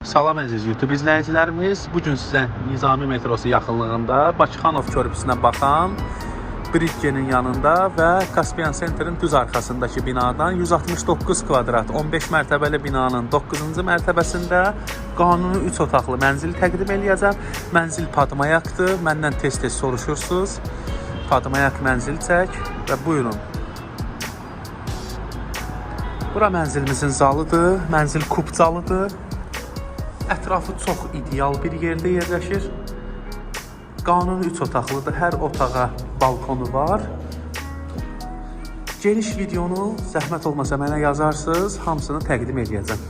Salam əziz YouTube izləyicilərimiz. Bugün sizə Nizami metrosu yaxınlığında Bakıxanov körpüsünə baxan Bridge'nin yanında və Kaspian Center'in düz arxasındakı binadan 169 kvadrat 15 mərtəbəli binanın 9-cu mərtəbəsində qanuni 3 otaqlı mənzil təqdim eləyəcəm. Mənzil Padmayakdır. Məndən tez-tez soruşursunuz. Padmayak mənzil çək və buyurun. Bura mənzilimizin zalıdır. Mənzil kubcalıdır. Ətrafı çox ideal bir yerdə yerləşir. Qanuni 3 otaqlıdır. Hər otağa balkonu var. Geniş videonu zəhmət olmasa mənə yazarsınız. Hamısını təqdim edəcəm.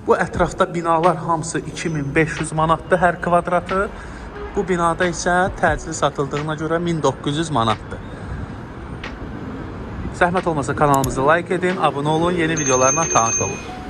Bu ətrafda binalar hamısı 2500 manatdır hər kvadratı. Bu binada isə təcili satıldığına görə 1900 manatdır. Zəhmət olmasa kanalımızı like edin, abunə olun, yeni videolarla tanış olun.